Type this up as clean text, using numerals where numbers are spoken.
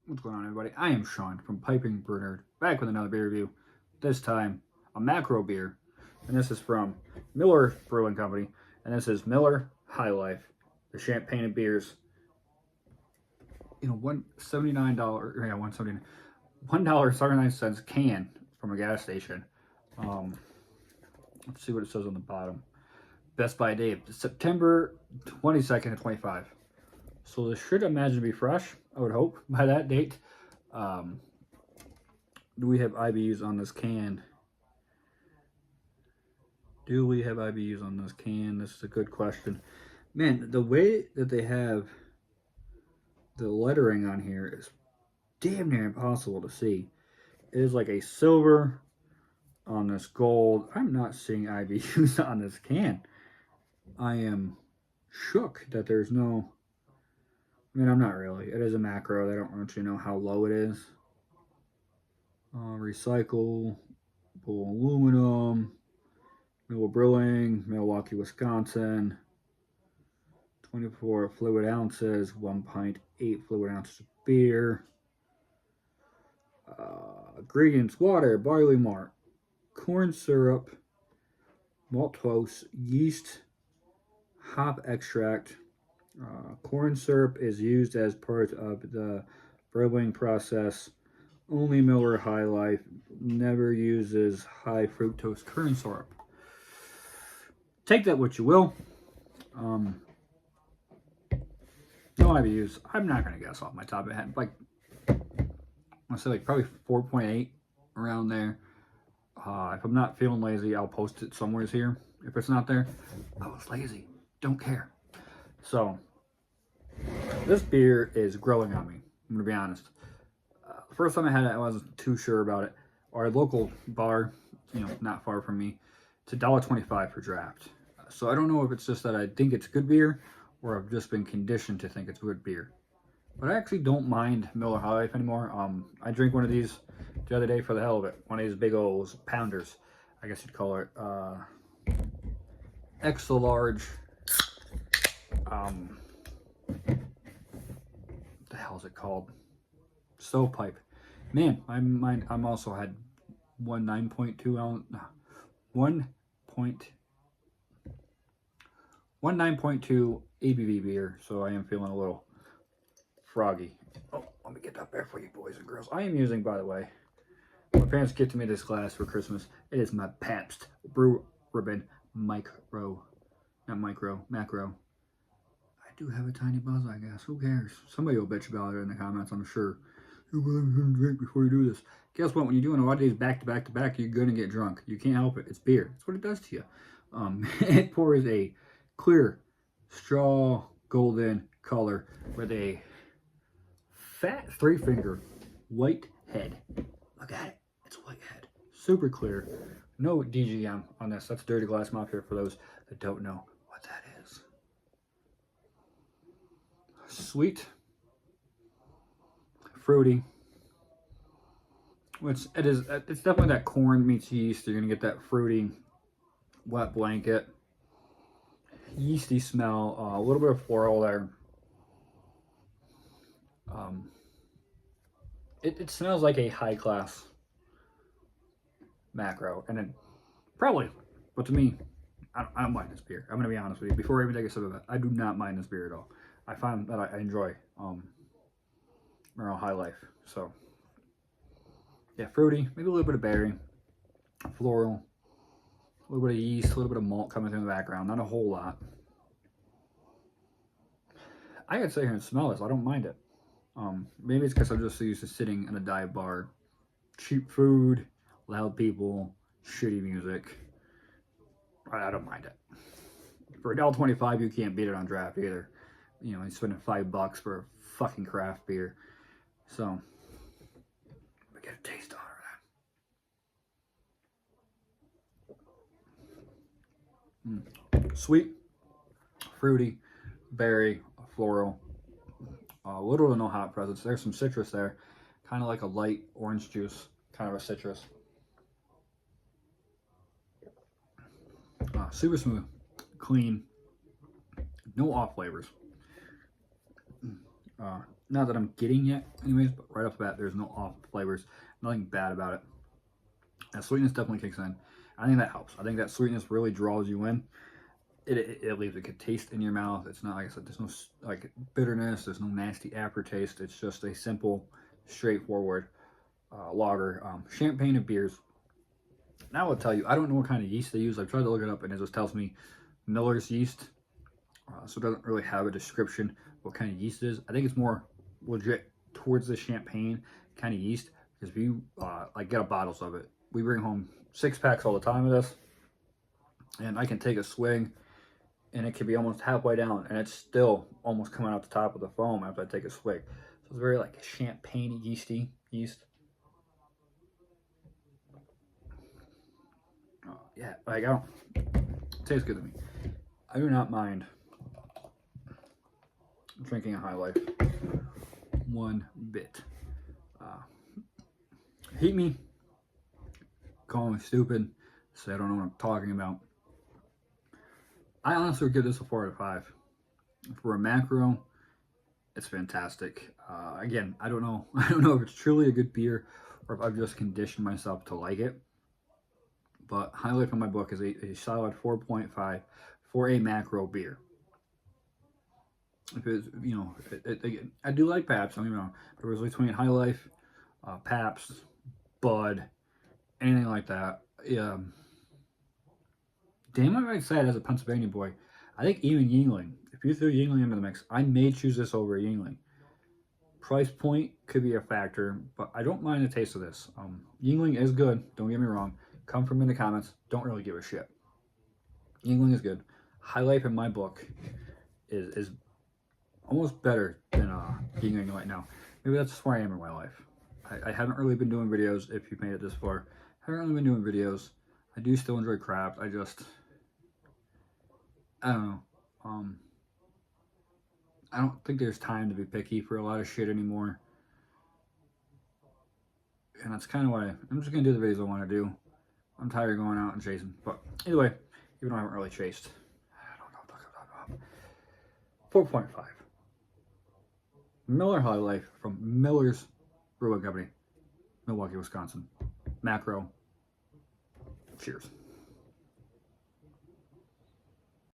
What's going on, everybody? I am Sean from Piping Brew Nerd, back with another beer review. This time, a macro beer, and this is from Miller Brewing Company, and this is Miller High Life, the champagne and beers. $179, yeah, $1.79 can from a gas station. Um, let's see what it says on the bottom. Best by date, September 22nd to 25. So this should imagine to be fresh, I would hope, by that date. Um, do we have IBUs on this can? Do we have IBUs on this can? This is a good question. Man, the way that they have the lettering on here is damn near impossible to see. It is like a silver on this gold. I'm not seeing IBUs on this can. I am shook that there's no... I mean, I'm not really. It is a macro. They don't want you to know how low it is. Recycle, aluminum, Miller Brewing, Milwaukee, Wisconsin. 24 fluid ounces, 1.8 fluid ounces of beer. Ingredients: water, barley malt, corn syrup, maltose, yeast, hop extract. Corn syrup is used as part of the brewing process. Only Miller High Life never uses high fructose corn syrup. Take that what you will. No IBUs. I'm not going to guess off my top of my head. Like, I'll say like probably 4.8 around there. If I'm not feeling lazy, I'll post it somewhere here. If it's not there, I was lazy. Don't care. So, this beer is growing on me. I'm going to be honest. The first time I had it, I wasn't too sure about it. Our local bar, not far from me, it's $1.25 for draft. So I don't know if it's just that I think it's good beer or I've just been conditioned to think it's good beer. But I actually don't mind Miller High Life anymore. I drank one of these the other day for the hell of it. One of these big old pounders, I guess you'd call it. Extra large. What the hell is it called? Stovepipe. Man, I'm also had one 9.2 ounce, 9.2 ABV beer, so I am feeling a little froggy. Oh, let me get that there for you boys and girls. I am using, by the way, my parents gifted me this glass for Christmas. It is my Pabst Brew Ribbon Macro. I do have a tiny buzz, I guess. Who cares? Somebody will bitch about it in the comments, I'm sure. You shouldn't drink before you do this. Guess what? When you're doing a lot of these back to back to back, you're going to get drunk. You can't help it. It's beer. That's what it does to you. It pours a clear, straw golden color with a fat 3-finger white head. Look at it. It's a white head. Super clear. No DGM on this. That's dirty glass mop here for those that don't know what that is. Sweet. Fruity. It's definitely that corn meets yeast. You're going to get that fruity, wet blanket, yeasty smell, a little bit of floral there. It smells like a high class macro, and it probably, but to me, I don't mind this beer. I'm gonna be honest with you. Before I even take a sip of it, I do not mind this beer at all. I find that I enjoy Miller High Life. So yeah, fruity, maybe a little bit of berry, floral, a little bit of yeast, a little bit of malt coming through in the background. Not a whole lot. I could sit here and smell this. I don't mind it. Maybe it's because I'm just used to sitting in a dive bar. Cheap food, loud people, shitty music. I don't mind it. For $1.25, you can't beat it on draft either. You're spending $5 for a fucking craft beer. So, we get a taste on it. Sweet, fruity, berry, floral. Little to no hot presence. There's some citrus there. Kind of like a light orange juice. Kind of a citrus. Super smooth. Clean. No off flavors. Not that I'm getting yet, anyways, but right off the bat, there's no off flavors. Nothing bad about it. And sweetness definitely kicks in. I think that helps. I think that sweetness really draws you in. It leaves a good taste in your mouth. It's not, like I said, there's no like bitterness. There's no nasty aftertaste. It's just a simple, straightforward lager. Champagne and beers. Now I'll tell you, I don't know what kind of yeast they use. I've tried to look it up, and it just tells me Miller's yeast. So it doesn't really have a description what kind of yeast it is. I think it's more legit towards the champagne kind of yeast, because we like get bottles of it. We bring home 6-packs all the time of this, and I can take a swig and it can be almost halfway down and it's still almost coming out the top of the foam after I take a swig. So it's very like champagne yeasty yeast. Yeah, like I don't, it tastes good to me. I do not mind drinking a High Life one bit. Hate me, call me stupid, say I don't know what I'm talking about. I honestly would give this a 4 out of 5. For a macro, it's fantastic. Again, I don't know. I don't know if it's truly a good beer or if I've just conditioned myself to like it. But High Life in my book is a solid 4.5 for a macro beer. If it's, you know, I do like Pabst, don't get me wrong. But it was between High Life, Pabst, Bud, anything like that. Damn, I'm excited as a Pennsylvania boy. I think even Yuengling, if you threw Yuengling into the mix, I may choose this over Yuengling. Price point could be a factor, but I don't mind the taste of this. Yuengling is good, don't get me wrong. Come from in the comments, don't really give a shit. Yuengling is good. High Life in my book is almost better than Yuengling right now. Maybe that's just where I am in my life. I haven't really been doing videos, if you've made it this far. I haven't really been doing videos. I do still enjoy craft. I don't know. I don't think there's time to be picky for a lot of shit anymore. And that's kind of why I'm just going to do the videos I want to do. I'm tired of going out and chasing. But anyway, even though I haven't really chased. I don't know. 4.5. Miller High Life from Miller's Brewing Company, Milwaukee, Wisconsin. Macro. Cheers.